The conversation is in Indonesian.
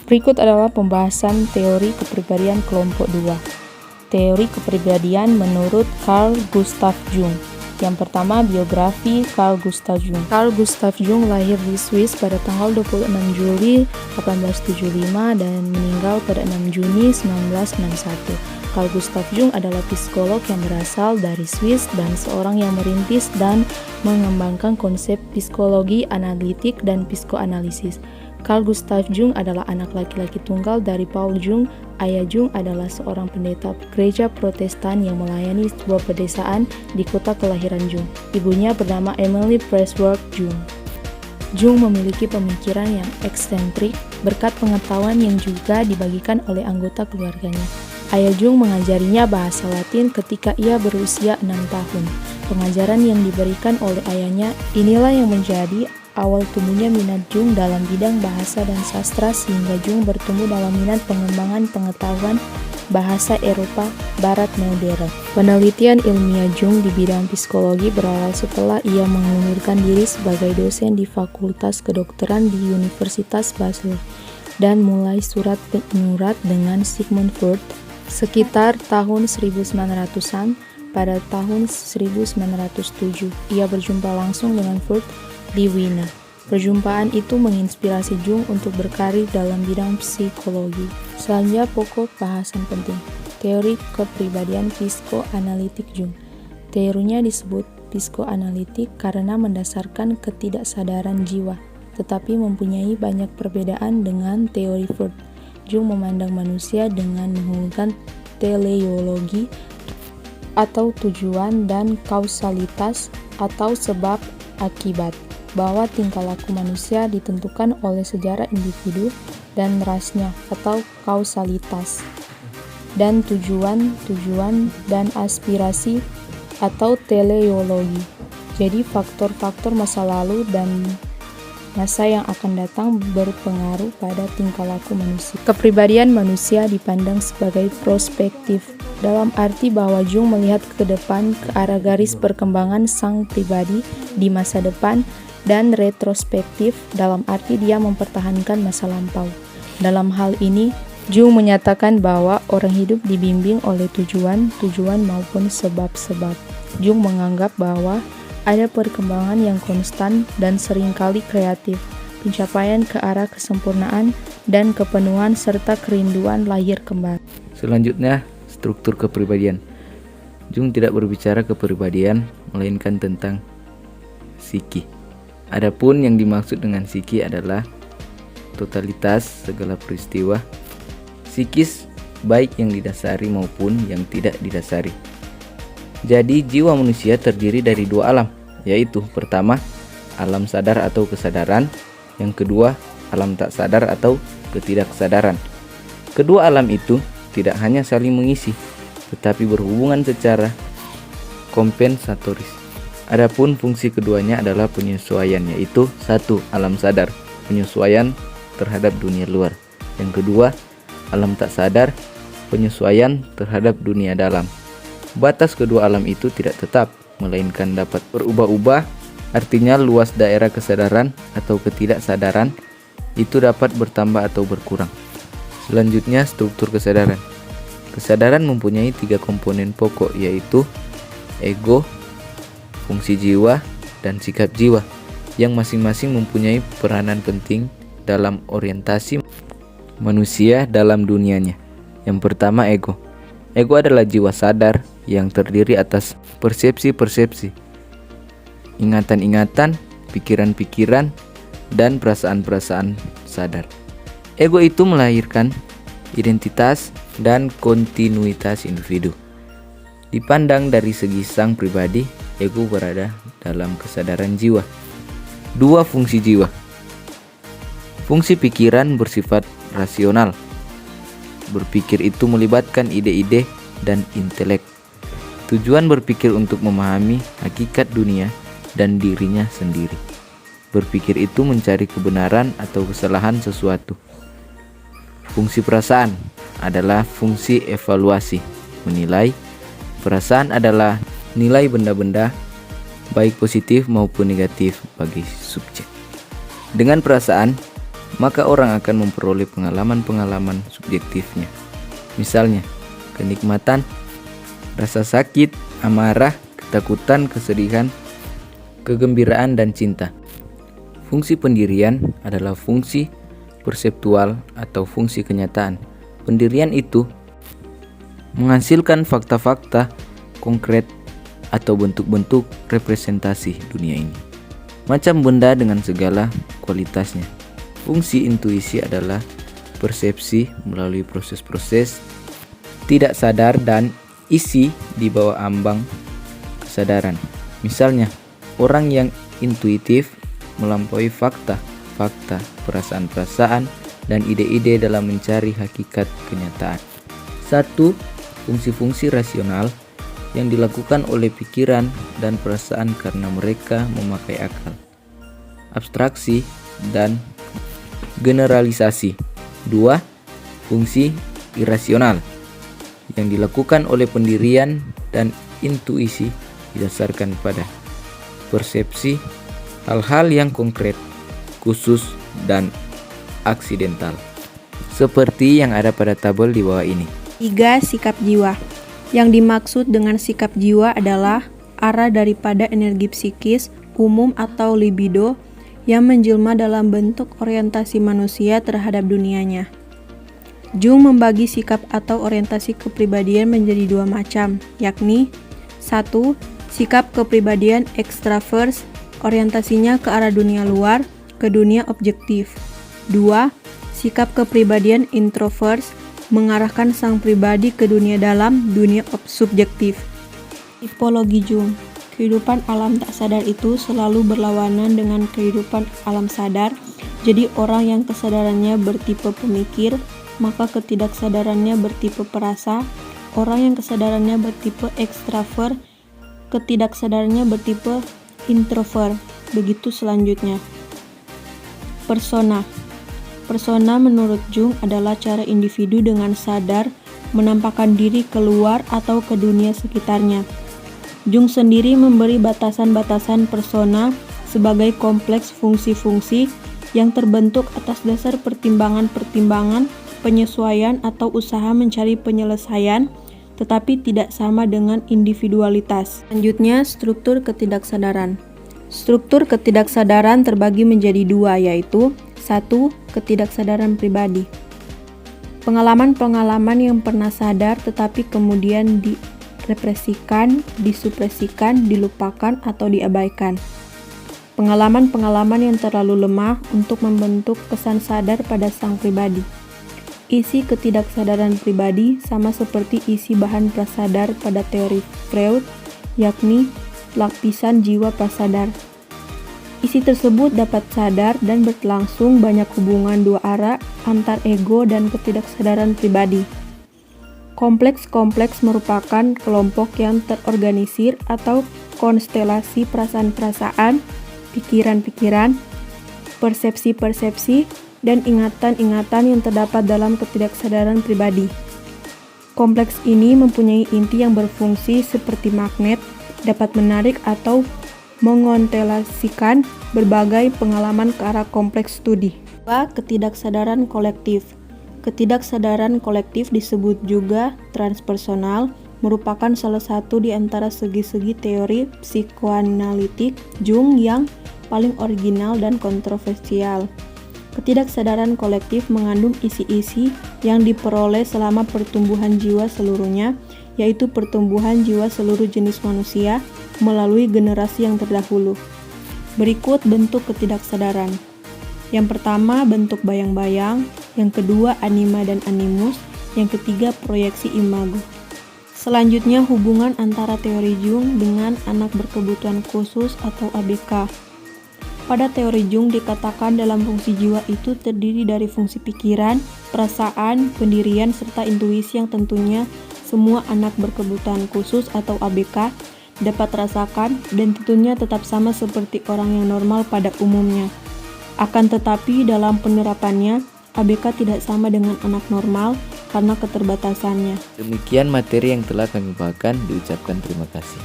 Berikut adalah pembahasan teori kepribadian kelompok 2. Teori kepribadian menurut Carl Gustav Jung. Yang pertama, biografi Carl Gustav Jung. Carl Gustav Jung lahir di Swiss pada tanggal 26 Juli 1875 dan meninggal pada 6 Juni 1961. Carl Gustav Jung adalah psikolog yang berasal dari Swiss dan seorang yang merintis dan mengembangkan konsep psikologi analitik dan psikoanalisis. Carl Gustav Jung adalah anak laki-laki tunggal dari Paul Jung. Ayah Jung adalah seorang pendeta gereja Protestan yang melayani sebuah pedesaan di kota kelahiran Jung. Ibunya bernama Emily Pressworth Jung. Jung memiliki pemikiran yang eksentrik berkat pengetahuan yang juga dibagikan oleh anggota keluarganya. Ayah Jung mengajarinya bahasa Latin ketika ia berusia 6 tahun. Pengajaran yang diberikan oleh ayahnya inilah yang menjadi awal tumbuhnya minat Jung dalam bidang bahasa dan sastra sehingga Jung bertumbuh dalam minat pengembangan pengetahuan bahasa Eropa Barat modern. Penelitian ilmiah Jung di bidang psikologi berawal setelah ia mengundurkan diri sebagai dosen di Fakultas Kedokteran di Universitas Basel dan mulai surat menyurat dengan Sigmund Freud sekitar tahun 1900-an. Pada tahun 1907, ia berjumpa langsung dengan Freud di Wiener. Perjumpaan itu menginspirasi Jung untuk berkarir dalam bidang psikologi. Selanjutnya, pokok bahasan penting. Teori kepribadian psikoanalitik Jung. Teorinya disebut psikoanalitik karena mendasarkan ketidaksadaran jiwa, tetapi mempunyai banyak perbedaan dengan teori Freud. Jung memandang manusia dengan menghubungkan teleologi atau tujuan dan kausalitas atau sebab akibat, bahwa tingkah laku manusia ditentukan oleh sejarah individu dan rasnya atau kausalitas, dan tujuan dan aspirasi atau teleologi. Jadi faktor-faktor masa lalu dan masa yang akan datang berpengaruh pada tingkah laku manusia. Kepribadian manusia dipandang sebagai prospektif, dalam arti bahwa Jung melihat ke depan ke arah garis perkembangan sang pribadi di masa depan, dan retrospektif dalam arti dia mempertahankan masa lampau. Dalam hal ini, Jung menyatakan bahwa orang hidup dibimbing oleh tujuan maupun sebab-sebab. Jung menganggap bahwa ada perkembangan yang konstan dan seringkali kreatif, pencapaian ke arah kesempurnaan dan kepenuhan serta kerinduan lahir kembali. Selanjutnya, struktur kepribadian. Jung tidak berbicara kepribadian, melainkan tentang psiki. Adapun yang dimaksud dengan psiki adalah totalitas segala peristiwa psikis, baik yang didasari maupun yang tidak didasari. Jadi jiwa manusia terdiri dari dua alam, yaitu pertama, alam sadar atau kesadaran, yang kedua, alam tak sadar atau ketidaksadaran. Kedua alam itu tidak hanya saling mengisi, tetapi berhubungan secara kompensatoris. Adapun fungsi keduanya adalah penyesuaian, yaitu satu, alam sadar, penyesuaian terhadap dunia luar. Yang kedua, alam tak sadar, penyesuaian terhadap dunia dalam. Batas kedua alam itu tidak tetap, melainkan dapat berubah-ubah. Artinya luas daerah kesadaran atau ketidaksadaran itu dapat bertambah atau berkurang. Selanjutnya, struktur kesadaran. Kesadaran mempunyai 3 komponen pokok, yaitu ego, fungsi jiwa, dan sikap jiwa, yang masing-masing mempunyai peranan penting dalam orientasi manusia dalam dunianya. Yang pertama, ego. Ego adalah jiwa sadar yang terdiri atas persepsi-persepsi, ingatan-ingatan, pikiran-pikiran, dan perasaan-perasaan sadar. Ego itu melahirkan identitas dan kontinuitas individu. Dipandang dari segi sang pribadi, ego berada dalam kesadaran jiwa. 2 fungsi jiwa. Fungsi pikiran bersifat rasional. Berpikir itu melibatkan ide-ide dan intelek. Tujuan berpikir untuk memahami hakikat dunia dan dirinya sendiri. Berpikir itu mencari kebenaran atau kesalahan sesuatu. Fungsi perasaan adalah fungsi evaluasi, menilai. Perasaan adalah nilai benda-benda, baik positif maupun negatif bagi subjek. Dengan perasaan, maka orang akan memperoleh pengalaman-pengalaman subjektifnya. Misalnya, kenikmatan, rasa sakit, amarah, ketakutan, kesedihan, kegembiraan, dan cinta. Fungsi pendirian adalah fungsi perseptual atau fungsi kenyataan. Pendirian itu menghasilkan fakta-fakta konkret atau bentuk-bentuk representasi dunia ini, macam benda dengan segala kualitasnya. Fungsi intuisi adalah persepsi melalui proses-proses tidak sadar dan isi di bawah ambang kesadaran. Misalnya, orang yang intuitif melampaui fakta, perasaan-perasaan, dan ide-ide dalam mencari hakikat kenyataan. 1. Fungsi-fungsi rasional yang dilakukan oleh pikiran dan perasaan karena mereka memakai akal, abstraksi, dan generalisasi. 2. Fungsi irasional yang dilakukan oleh pendirian dan intuisi didasarkan pada persepsi hal-hal yang konkret, khusus, dan aksidental, seperti yang ada pada tabel di bawah ini. 3. Sikap jiwa. Yang dimaksud dengan sikap jiwa adalah arah daripada energi psikis umum atau libido yang menjelma dalam bentuk orientasi manusia terhadap dunianya. Jung membagi sikap atau orientasi kepribadian menjadi 2 macam, yakni 1. Sikap kepribadian ekstravers, orientasinya ke arah dunia luar, ke dunia objektif. 2. Sikap kepribadian introvers, mengarahkan sang pribadi ke dunia dalam, dunia subjektif. Tipologi Jung. Kehidupan alam tak sadar itu selalu berlawanan dengan kehidupan alam sadar. Jadi orang yang kesadarannya bertipe pemikir, maka ketidaksadarannya bertipe perasa. Orang yang kesadarannya bertipe ekstravert, ketidaksadarannya bertipe introvert. Begitu selanjutnya. Persona. Persona menurut Jung adalah cara individu dengan sadar menampakkan diri keluar atau ke dunia sekitarnya. Jung sendiri memberi batasan-batasan persona sebagai kompleks fungsi-fungsi yang terbentuk atas dasar pertimbangan-pertimbangan, penyesuaian atau usaha mencari penyelesaian, tetapi tidak sama dengan individualitas. Selanjutnya, struktur ketidaksadaran. Struktur ketidaksadaran terbagi menjadi 2, yaitu 1. Ketidaksadaran pribadi. Pengalaman-pengalaman yang pernah sadar tetapi kemudian direpresikan, disupresikan, dilupakan, atau diabaikan. Pengalaman-pengalaman yang terlalu lemah untuk membentuk kesan sadar pada sang pribadi. Isi ketidaksadaran pribadi sama seperti isi bahan prasadar pada teori Freud, yakni lapisan jiwa prasadar. Isi tersebut dapat sadar dan berlangsung banyak hubungan 2 arah antar ego dan ketidaksadaran pribadi. Kompleks-kompleks merupakan kelompok yang terorganisir atau konstelasi perasaan-perasaan, pikiran-pikiran, persepsi-persepsi, dan ingatan-ingatan yang terdapat dalam ketidaksadaran pribadi. Kompleks ini mempunyai inti yang berfungsi seperti magnet, dapat menarik atau mengontelasikan berbagai pengalaman ke arah kompleks studi. 2. Ketidaksadaran kolektif. Ketidaksadaran kolektif disebut juga transpersonal, merupakan salah satu di antara segi-segi teori psikoanalitik Jung yang paling original dan kontroversial. Ketidaksadaran kolektif mengandung isi-isi yang diperoleh selama pertumbuhan jiwa seluruhnya, yaitu pertumbuhan jiwa seluruh jenis manusia melalui generasi yang terdahulu. Berikut bentuk ketidaksadaran. Yang pertama, bentuk bayang-bayang. Yang kedua, anima dan animus. Yang ketiga, proyeksi imago. Selanjutnya, hubungan antara teori Jung dengan anak berkebutuhan khusus atau ABK. Pada teori Jung dikatakan dalam fungsi jiwa itu terdiri dari fungsi pikiran, perasaan, pendirian, serta intuisi yang tentunya semua anak berkebutuhan khusus atau ABK dapat rasakan dan tentunya tetap sama seperti orang yang normal pada umumnya. Akan tetapi dalam penerapannya, ABK tidak sama dengan anak normal karena keterbatasannya. Demikian materi yang telah kami bawakan, diucapkan terima kasih.